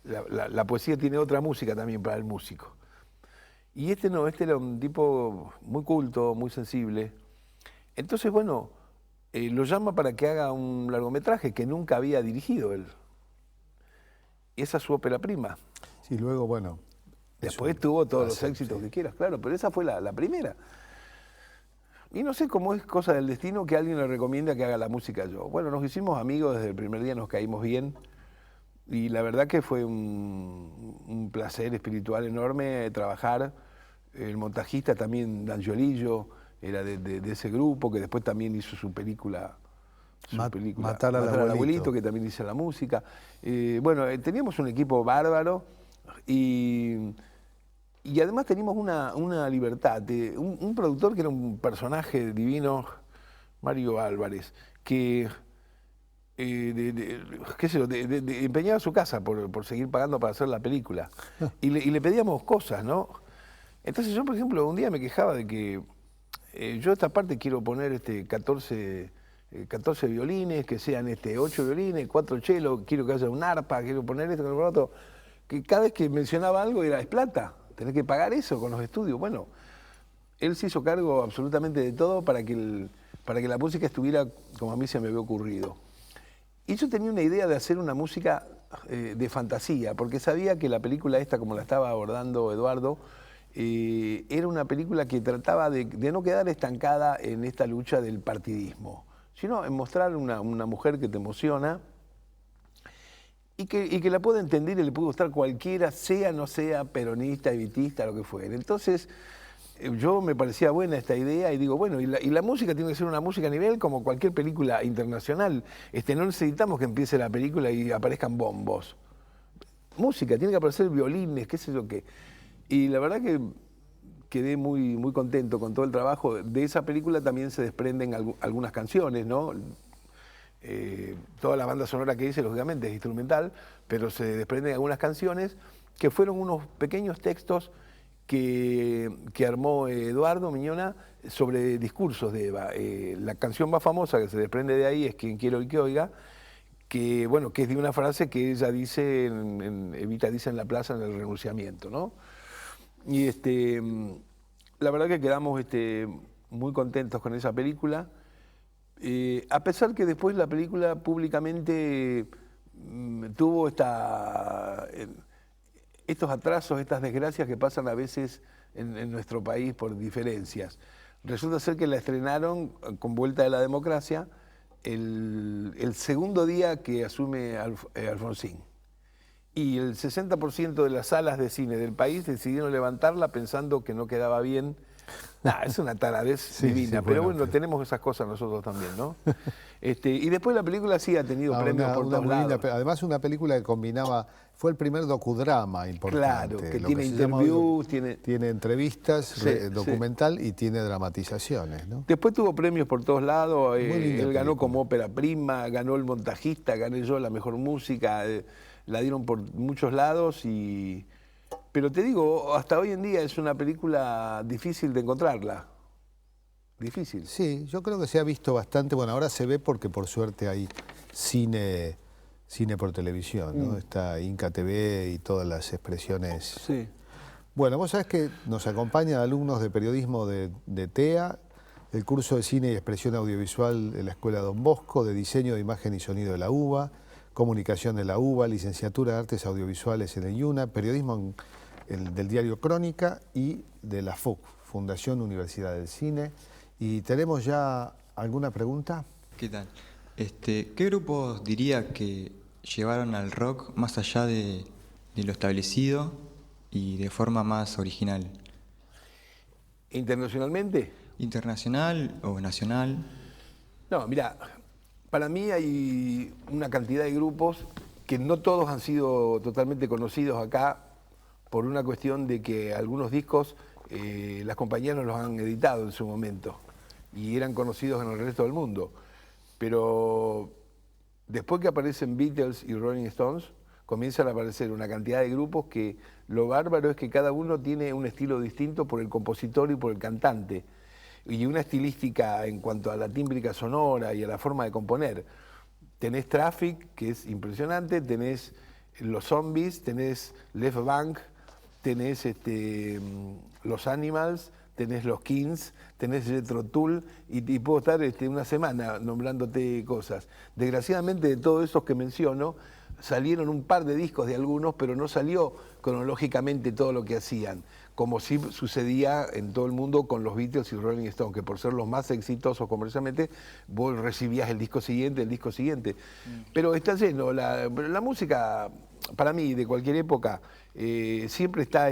la poesía tiene otra música también para el músico. Y este no, este era un tipo muy culto, muy sensible. Entonces, bueno, lo llama para que haga un largometraje que nunca había dirigido él. Esa es su ópera prima. Sí, luego, bueno... Después tuvo todos los éxitos que quieras, claro, pero esa fue la primera. Y no sé cómo es cosa del destino que alguien le recomienda que haga la música yo. Bueno, nos hicimos amigos desde el primer día, nos caímos bien. Y la verdad que fue un placer espiritual enorme trabajar. El montajista también, Dan Giolillo, era de ese grupo, que después también hizo su película. Matar al abuelito, que también hizo la música. Bueno, teníamos un equipo bárbaro y además teníamos una libertad. Un productor que era un personaje divino, Mario Álvarez, que qué sé yo, empeñaba su casa por seguir pagando para hacer la película. Y le pedíamos cosas, ¿no? Entonces yo, por ejemplo, un día me quejaba de que yo esta parte quiero poner 14 violines, que sean 8 violines, 4 chelos, quiero que haya un arpa, quiero poner esto, quiero poner otro. Que cada vez que mencionaba algo es plata, tenés que pagar eso con los estudios. Bueno, él se hizo cargo absolutamente de todo para que la música estuviera como a mí se me había ocurrido. Y yo tenía una idea de hacer una música de fantasía, porque sabía que la película esta, como la estaba abordando Eduardo, era una película que trataba de no quedar estancada en esta lucha del partidismo, sino en mostrar una mujer que te emociona y que la puede entender y le puede gustar cualquiera, sea no sea peronista, evitista, lo que fuera. Entonces, yo me parecía buena esta idea y digo, bueno, y la música tiene que ser una música a nivel como cualquier película internacional. No necesitamos que empiece la película y aparezcan bombos. Música, tiene que aparecer violines, qué sé yo qué. Y la verdad que quedé muy, muy contento con todo el trabajo. De esa película también se desprenden algunas canciones, ¿no? Toda la banda sonora que hice, lógicamente, es instrumental, pero se desprenden algunas canciones que fueron unos pequeños textos que armó Eduardo Miñona sobre discursos de Eva. La canción más famosa que se desprende de ahí es Quien quiera oír que oiga, que, bueno, que es de una frase que ella dice, Evita dice en la plaza en el renunciamiento, ¿no? Y la verdad que quedamos muy contentos con esa película, a pesar que después la película públicamente tuvo estos atrasos, estas desgracias que pasan a veces en nuestro país por diferencias. Resulta ser que la estrenaron con Vuelta de la Democracia el segundo día que asume Alfonsín. Y el 60% de las salas de cine del país decidieron levantarla pensando que no quedaba bien. Es una taradez divina, pero bueno, tenemos esas cosas nosotros también, ¿no? Y después la película sí ha tenido premios por todos lados. Además, una película que combinaba, fue el primer docudrama importante. Claro, que tiene interviews, tiene entrevistas, documental y tiene dramatizaciones, ¿no? Después tuvo premios por todos lados, él ganó como ópera prima, ganó el montajista, gané yo la mejor música, la dieron por muchos lados pero te digo, hasta hoy en día es una película difícil de encontrarla. Difícil. Sí, yo creo que se ha visto bastante. Bueno, ahora se ve porque por suerte hay cine por televisión, ¿no? Está Inca TV y todas las expresiones. Sí. Bueno, vos sabés que nos acompañan alumnos de periodismo de TEA el curso de Cine y Expresión Audiovisual de la Escuela Don Bosco, de Diseño de Imagen y Sonido de la UBA, Comunicación de la UBA, Licenciatura de Artes Audiovisuales en el IUNA, Periodismo del diario Crónica y de la FUC, Fundación Universidad del Cine. Y tenemos ya alguna pregunta. ¿Qué tal? ¿Qué grupos diría que llevaron al rock más allá de lo establecido y de forma más original? ¿Internacionalmente? ¿Internacional o nacional? No, mira, para mí hay una cantidad de grupos que no todos han sido totalmente conocidos acá por una cuestión de que algunos discos las compañías no los han editado en su momento y eran conocidos en el resto del mundo. Pero después que aparecen Beatles y Rolling Stones, comienzan a aparecer una cantidad de grupos que lo bárbaro es que cada uno tiene un estilo distinto por el compositor y por el cantante, y una estilística en cuanto a la tímbrica sonora y a la forma de componer. Tenés Traffic, que es impresionante, tenés Los Zombies, tenés Left Bank, tenés Los Animals, tenés Los Kings, tenés Jethro Tull, y puedo estar una semana nombrándote cosas. Desgraciadamente, de todos esos que menciono, salieron un par de discos de algunos, pero no salió cronológicamente todo lo que hacían, como sí sucedía en todo el mundo con los Beatles y Rolling Stones, que por ser los más exitosos comercialmente, vos recibías el disco siguiente. Pero está lleno, la música, para mí, de cualquier época, siempre está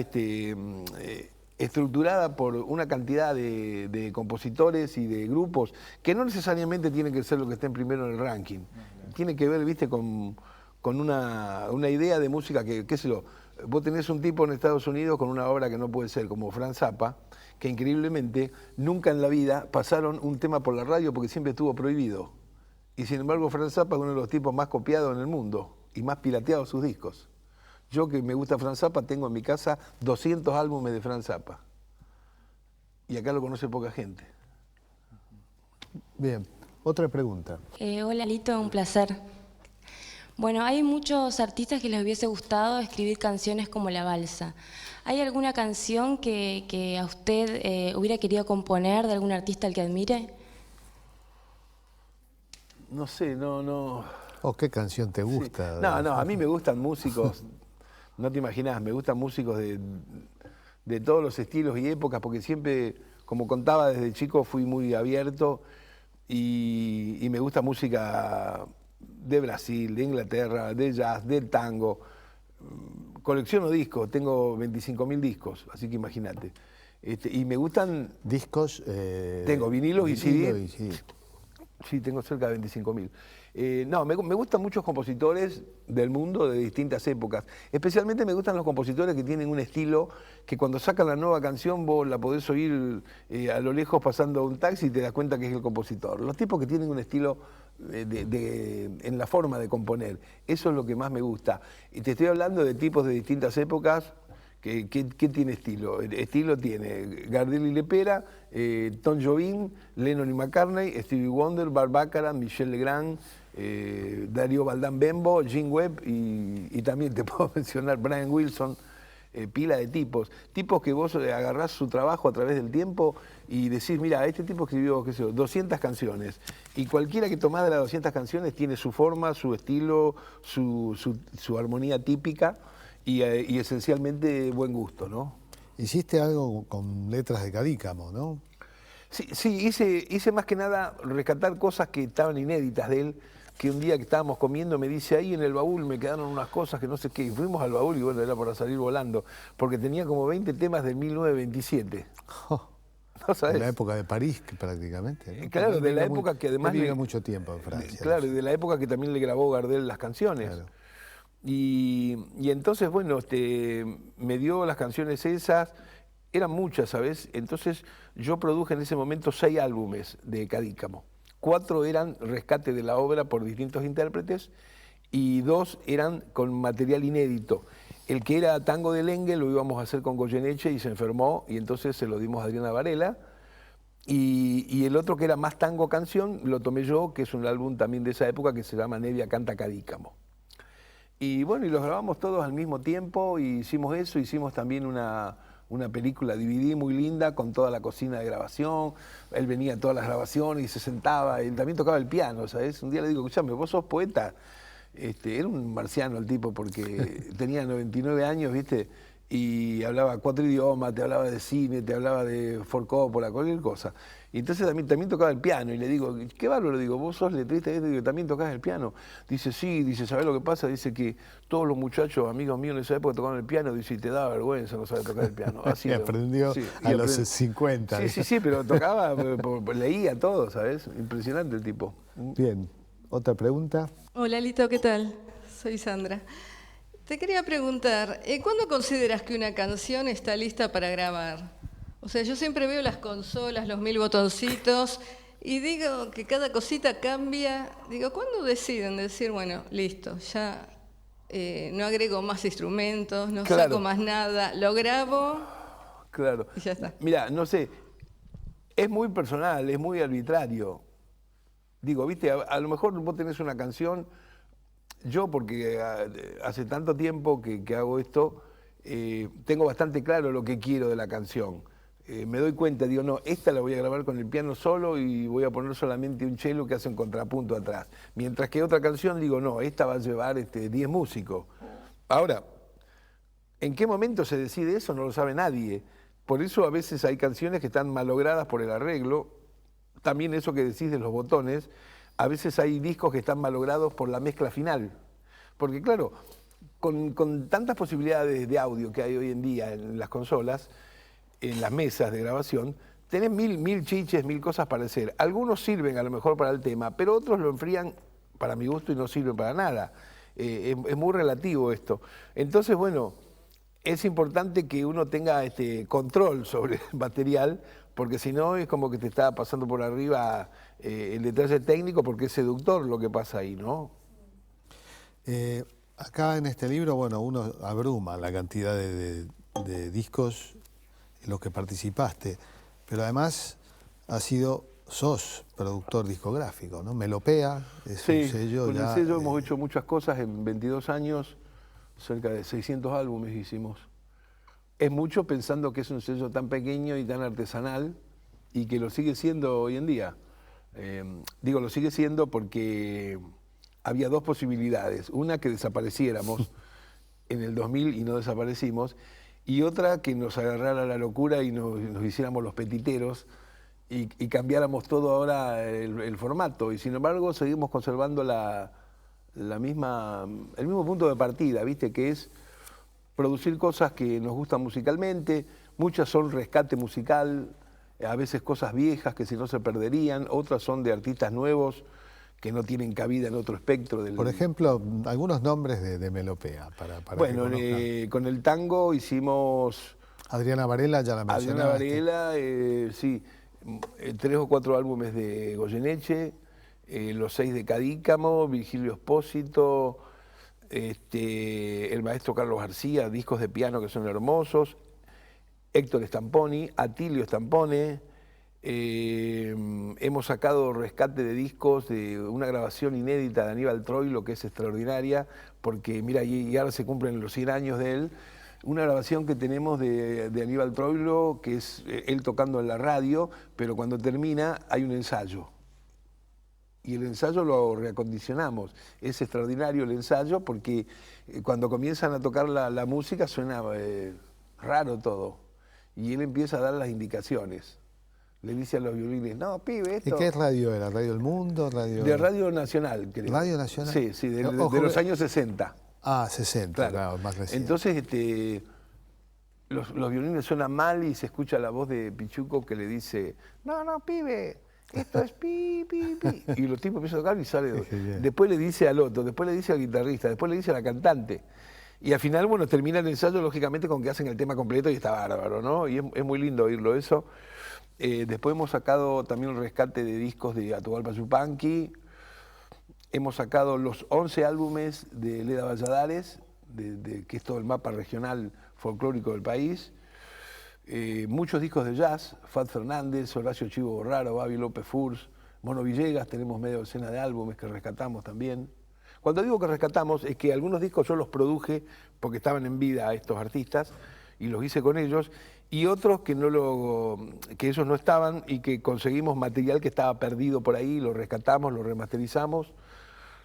estructurada por una cantidad de compositores y de grupos que no necesariamente tienen que ser los que estén primero en el ranking. Tiene que ver, viste, con una idea de música que, qué sé yo, vos tenés un tipo en Estados Unidos con una obra que no puede ser, como Frank Zappa, que increíblemente nunca en la vida pasaron un tema por la radio porque siempre estuvo prohibido. Y sin embargo Frank Zappa es uno de los tipos más copiados en el mundo y más pirateados sus discos. Yo, que me gusta Frank Zappa, tengo en mi casa 200 álbumes de Frank Zappa. Y acá lo conoce poca gente. Bien, otra pregunta. Hola Lito, un placer. Bueno, hay muchos artistas que les hubiese gustado escribir canciones como La Balsa. ¿Hay alguna canción que a usted hubiera querido componer de algún artista al que admire? No sé, no. ¿Qué canción te gusta? Sí. No, a mí me gustan músicos, no te imaginás, me gustan músicos de todos los estilos y épocas, porque siempre, como contaba desde chico, fui muy abierto y me gusta música de Brasil, de Inglaterra, de jazz, del tango. Colecciono discos, tengo 25.000 discos, así que imagínate. Y me gustan... ¿Discos? Tengo vinilos y CD. CD. Sí, tengo cerca de 25.000. Me gustan muchos compositores del mundo de distintas épocas. Especialmente me gustan los compositores que tienen un estilo que cuando sacan la nueva canción vos la podés oír a lo lejos pasando un taxi y te das cuenta que es el compositor. Los tipos que tienen un estilo en la forma de componer. Eso es lo que más me gusta. Y te estoy hablando de tipos de distintas épocas. ¿Qué tiene estilo? Estilo tiene Gardel y Lepera, Tom Jobim, Lennon y McCartney, Stevie Wonder, Burt Bacharach, Michel Legrand, Darío Valdán Bembo, Gene Webb y también te puedo mencionar Brian Wilson, pila de tipos que vos agarrás su trabajo a través del tiempo y decís, mira, este tipo escribió, qué sé yo, 200 canciones y cualquiera que tomás de las 200 canciones tiene su forma, su estilo, su armonía típica y esencialmente buen gusto, ¿no? Hiciste algo con letras de Cadícamo, ¿no? Sí, hice más que nada rescatar cosas que estaban inéditas de él, que un día que estábamos comiendo me dice, ahí en el baúl me quedaron unas cosas que no sé qué, y fuimos al baúl y bueno, era para salir volando, porque tenía como 20 temas del 1927. ¿No sabes? De la época de París, prácticamente, ¿no? Claro, de la época que además... vivió mucho tiempo en Francia. Claro, y de la época que también le grabó Gardel las canciones. Claro. Y entonces, bueno, me dio las canciones esas, eran muchas, ¿sabes? Entonces yo produje en ese momento 6 álbumes de Cadícamo. 4 eran rescate de la obra por distintos intérpretes y 2 eran con material inédito. El que era Tango de Lengue lo íbamos a hacer con Goyeneche y se enfermó y entonces se lo dimos a Adriana Varela. Y el otro que era más tango canción lo tomé yo, que es un álbum también de esa época que se llama Nevia Canta Cadícamo. Y bueno, y los grabamos todos al mismo tiempo y hicimos eso, hicimos también una una película DVD muy linda con toda la cocina de grabación. Él venía a todas las grabaciones y se sentaba. Él también tocaba el piano, ¿sabes? Un día le digo, escuchame, vos sos poeta. Era un marciano el tipo porque tenía 99 años, ¿viste? Y hablaba 4 idiomas, te hablaba de cine, te hablaba de Ford Coppola, cualquier cosa. Y entonces también tocaba el piano. Y le digo, qué bárbaro, le digo, vos sos letrista, y digo, ¿también tocás el piano? Dice, sí, dice, ¿sabés lo que pasa? Dice que todos los muchachos, amigos míos en esa época tocaban el piano, dice, y te daba vergüenza no saber tocar el piano. Así y aprendió a los 50. Sí, pero tocaba, leía todo, ¿sabes? Impresionante el tipo. Bien, ¿otra pregunta? Hola Lito, ¿qué tal? Soy Sandra. Te quería preguntar, ¿cuándo consideras que una canción está lista para grabar? O sea, yo siempre veo las consolas, los 1000 botoncitos, y digo que cada cosita cambia. Digo, ¿cuándo deciden decir, bueno, listo, ya no agrego más instrumentos, no saco más nada, lo grabo y ya está? Mira, no sé, es muy personal, es muy arbitrario. Digo, viste, a lo mejor vos tenés una canción. Yo, porque hace tanto tiempo que hago esto, tengo bastante claro lo que quiero de la canción. Me doy cuenta, digo, no, esta la voy a grabar con el piano solo y voy a poner solamente un cello que hace un contrapunto atrás. Mientras que otra canción, digo, no, esta va a llevar 10 músicos. Ahora, ¿en qué momento se decide eso? No lo sabe nadie. Por eso a veces hay canciones que están malogradas por el arreglo. También eso que decís de los botones. A veces hay discos que están malogrados por la mezcla final. Porque claro, con tantas posibilidades de audio que hay hoy en día en las consolas, en las mesas de grabación, tenés mil chiches, 1000 cosas para hacer. Algunos sirven a lo mejor para el tema, pero otros lo enfrían para mi gusto y no sirven para nada. Es muy relativo esto. Entonces, bueno, es importante que uno tenga control sobre el material, porque si no es como que te está pasando por arriba el detalle técnico, porque es seductor lo que pasa ahí, ¿no? Acá en este libro, bueno, uno abruma la cantidad de discos en los que participaste, pero además sos productor discográfico, ¿no? Melopea es un sello. Con el sello hemos hecho muchas cosas en 22 años, cerca de 600 álbumes hicimos. Es mucho pensando que es un sello tan pequeño y tan artesanal y que lo sigue siendo hoy en día. Digo, lo sigue siendo porque había 2 posibilidades. Una, que desapareciéramos en el 2000 y no desaparecimos, y otra, que nos agarrara la locura y nos hiciéramos los petiteros y cambiáramos todo ahora el formato. Y sin embargo seguimos conservando el mismo punto de partida, ¿viste? Que es producir cosas que nos gustan musicalmente. Muchas son rescate musical, a veces cosas viejas que si no se perderían, otras son de artistas nuevos que no tienen cabida en otro espectro. Por ejemplo, algunos nombres de Melopea. Bueno, con el tango hicimos... Adriana Varela, ya la mencionaste. Adriana Varela, sí, 3 o 4 álbumes de Goyeneche, los 6 de Cadícamo, Virgilio Espósito, el maestro Carlos García, discos de piano que son hermosos, Héctor Stamponi, Atilio Stampone. Hemos sacado rescate de discos de una grabación inédita de Aníbal Troilo, que es extraordinaria, porque mira, y ahora se cumplen los 100 años de él. Una grabación que tenemos de Aníbal Troilo, que es él tocando en la radio, pero cuando termina hay un ensayo. Y el ensayo lo reacondicionamos. Es extraordinario el ensayo porque cuando comienzan a tocar la música suena raro todo. Y él empieza a dar las indicaciones. Le dice a los violines, no, pibe, esto... ¿Y qué radio era? ¿Radio El Mundo? De Radio Nacional, creo. ¿Radio Nacional? Sí, de los años 60. Ah, 60, claro, más reciente. Entonces, los violines suenan mal y se escucha la voz de Pichuco que le dice, no, pibe, esto es pi. Y los tipos empiezan a tocar y sale. Después le dice al otro, después le dice al guitarrista, después le dice a la cantante. Y al final, bueno, termina el ensayo, lógicamente, con que hacen el tema completo y está bárbaro, ¿no? Y es muy lindo oírlo eso. Después hemos sacado también un rescate de discos de Atahualpa Yupanqui. Hemos sacado los 11 álbumes de Leda Valladares, que es todo el mapa regional folclórico del país. Muchos discos de jazz, Fat Fernández, Horacio Chivo Borraro, Babi López Furs, Mono Villegas, tenemos media docena de álbumes que rescatamos también. Cuando digo que rescatamos es que algunos discos yo los produje porque estaban en vida a estos artistas y los hice con ellos, y otros que que esos no estaban y que conseguimos material que estaba perdido por ahí, lo rescatamos, lo remasterizamos,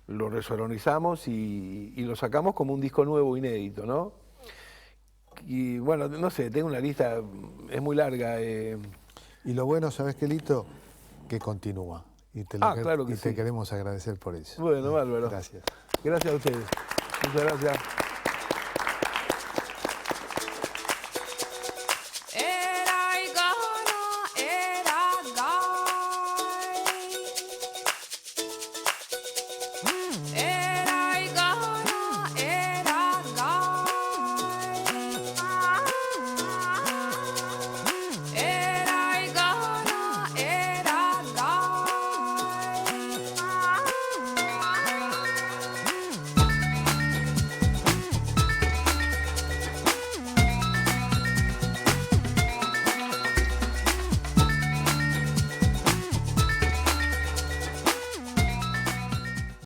lo resonorizamos y lo sacamos como un disco nuevo inédito, ¿no? Y bueno, no sé, tengo una lista, es muy larga. Y lo bueno, ¿sabes qué, Lito? Que continúa. Y te, claro que te sí. queremos agradecer por eso. Bueno, bárbaro. Gracias. Gracias a ustedes. Muchas gracias.